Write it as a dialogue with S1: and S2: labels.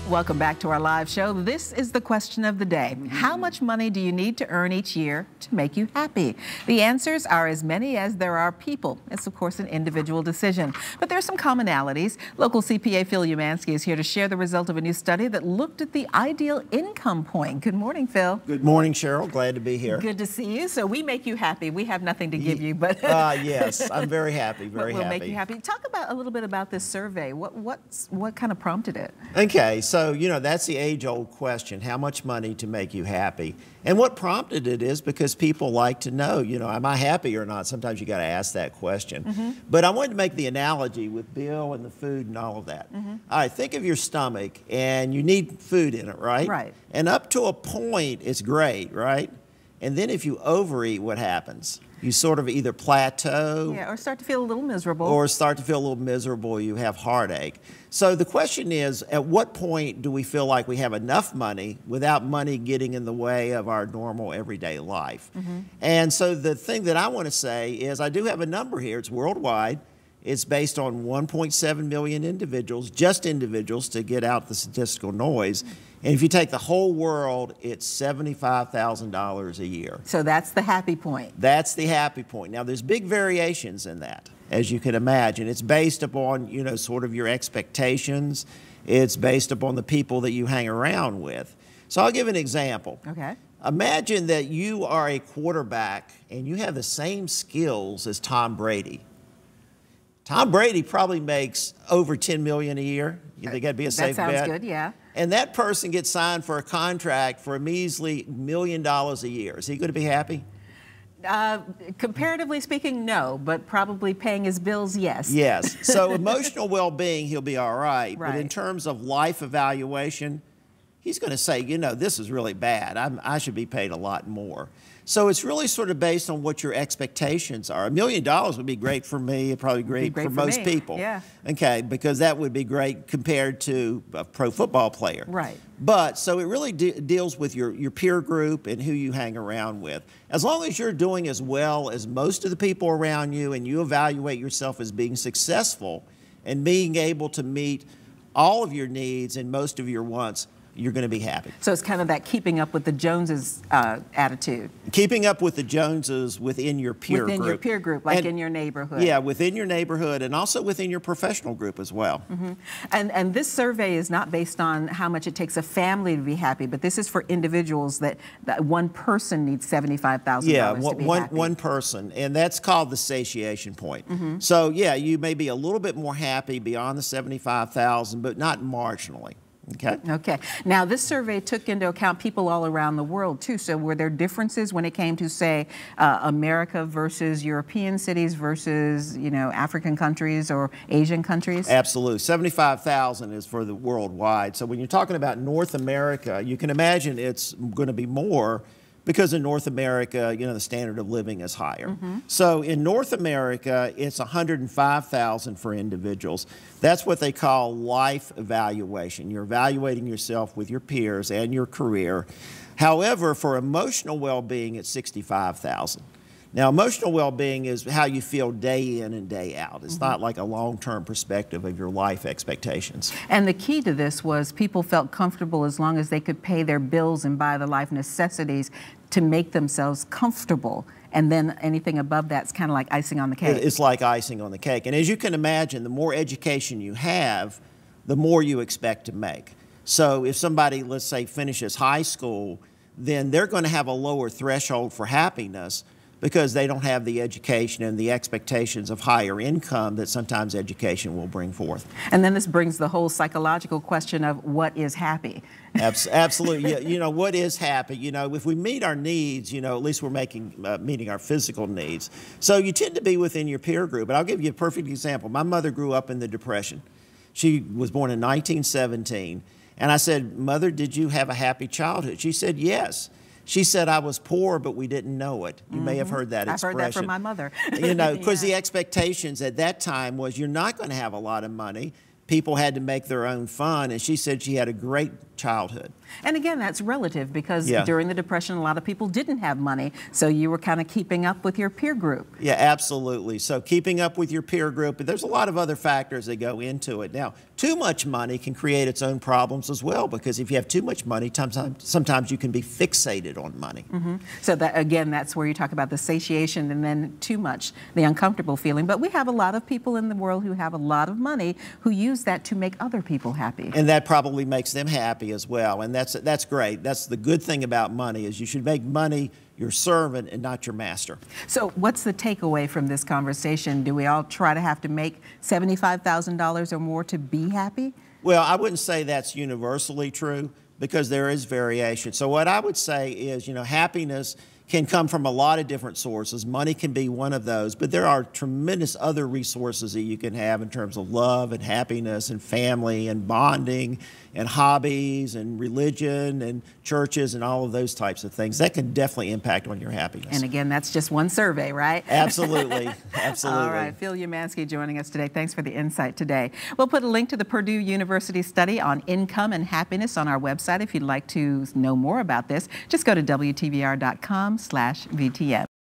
S1: Welcome back to our live show. This is the question of the day. How much money do you need to earn each year to make you happy? The answers are as many as there are people. It's, of course, an individual decision. But there are some commonalities. Local CPA Phil Umansky is here to share the result of a new study that looked at the ideal income point. Good morning, Phil.
S2: Good morning, Cheryl. Glad to be here.
S1: Good to see you. So we make you happy. We have nothing to give you, but
S2: yes, I'm very happy. Very
S1: we'll
S2: happy.
S1: Make you happy. Talk about a little bit about this survey. What kind of prompted it?
S2: Okay, so that's the age-old question: how much money to make you happy? And what prompted it is because people like to know, am I happy or not? Sometimes you got to ask that question. But I wanted to make the analogy with Bill and the food and all of that. All right, think of your stomach, and you need food in it, right?
S1: Right.
S2: And up to a point, it's great, right? And then if you overeat, what happens? You sort of either plateau.
S1: Yeah, or start to feel a little miserable.
S2: Or start to feel a little miserable, you have heartache. So the question is, at what point do we feel like we have enough money without money getting in the way of our normal everyday life? And so the thing that I want to say is I do have a number here. It's worldwide. It's based on 1.7 million individuals, just individuals, to get out the statistical noise. And if you take the whole world, it's $75,000 a year.
S1: So that's the happy point.
S2: That's the happy point. Now, there's big variations in that, as you can imagine. It's based upon, sort of your expectations. It's based upon the people that you hang around with. So I'll give an example.
S1: Okay.
S2: Imagine that you are a quarterback and you have the same skills as Tom Brady. Tom Brady probably makes over $10 million a year. You think that'd be a safe bet?
S1: That sounds good, yeah.
S2: And that person gets signed for a contract for a measly $1 million a year. Is he going to be happy?
S1: Comparatively speaking, no, but probably paying his bills, yes.
S2: Yes. So emotional well-being, he'll be all right.
S1: Right.
S2: But in terms of life evaluation, he's going to say, this is really bad. I should be paid a lot more. So it's really sort of based on what your expectations are. $1 million would be great for me, probably great for most people.
S1: Yeah.
S2: Okay, because that would be great compared to a pro football player.
S1: Right.
S2: But so it really deals with your peer group and who you hang around with. As long as you're doing as well as most of the people around you and you evaluate yourself as being successful and being able to meet all of your needs and most of your wants, you're going to be happy.
S1: So it's kind of that keeping up with the Joneses attitude.
S2: Keeping up with the Joneses within your peer group.
S1: Within your peer group, like in your neighborhood.
S2: Yeah, within your neighborhood and also within your professional group as well.
S1: And this survey is not based on how much it takes a family to be happy, but this is for individuals that one person needs $75,000 to be happy.
S2: One person, and that's called the satiation point. So yeah, you may be a little bit more happy beyond the $75,000, but not marginally. Okay.
S1: Okay. Now, this survey took into account people all around the world, too. So were there differences when it came to, say, America versus European cities versus, African countries or Asian countries?
S2: Absolutely. 75,000 is for the worldwide. So when you're talking about North America, you can imagine it's going to be more because in North America, the standard of living is higher. So in North America, it's 105,000 for individuals. That's what they call life evaluation. You're evaluating yourself with your peers and your career. However, for emotional well-being, it's 65,000. Now, emotional well-being is how you feel day in and day out. It's not like a long-term perspective of your life expectations.
S1: And the key to this was people felt comfortable as long as they could pay their bills and buy the life necessities to make themselves comfortable. And then anything above that's kind of like icing on the cake.
S2: It's like icing on the cake. And as you can imagine, the more education you have, the more you expect to make. So if somebody, let's say, finishes high school, then they're going to have a lower threshold for happiness because they don't have the education and the expectations of higher income that sometimes education will bring forth.
S1: And then this brings the whole psychological question of what is happy?
S2: Absolutely. Yeah, what is happy? If we meet our needs, at least we're meeting our physical needs. So you tend to be within your peer group. And I'll give you a perfect example. My mother grew up in the Depression. She was born in 1917. And I said, Mother, did you have a happy childhood? She said, yes. She said, I was poor, but we didn't know it. You may have heard that expression.
S1: I've heard that from my mother.
S2: Because the expectations at that time was you're not going to have a lot of money people had to make their own fun, and she said she had a great childhood.
S1: And again, that's relative because
S2: Yeah.
S1: during the Depression, a lot of people didn't have money, so you were kind of keeping up with your peer group.
S2: Yeah, absolutely. So keeping up with your peer group, but there's a lot of other factors that go into it. Now, too much money can create its own problems as well, because if you have too much money, sometimes you can be fixated on money.
S1: So that, again, that's where you talk about the satiation and then too much, the uncomfortable feeling. But we have a lot of people in the world who have a lot of money who use that to make other people happy.
S2: And that probably makes them happy as well. And that's great. That's the good thing about money, is you should make money your servant and not your master.
S1: So what's the takeaway from this conversation? Do we all try to have to make $75,000 or more to be happy?
S2: Well, I wouldn't say that's universally true, because there is variation. So what I would say is, happiness can come from a lot of different sources. Money can be one of those, but there are tremendous other resources that you can have in terms of love and happiness and family and bonding and hobbies and religion and churches and all of those types of things. That can definitely impact on your happiness.
S1: And again, that's just one survey, right?
S2: Absolutely, absolutely.
S1: All right, Phil Umansky joining us today. Thanks for the insight today. We'll put a link to the Purdue University study on income and happiness on our website. If you'd like to know more about this, just go to WTVR.com/VTM.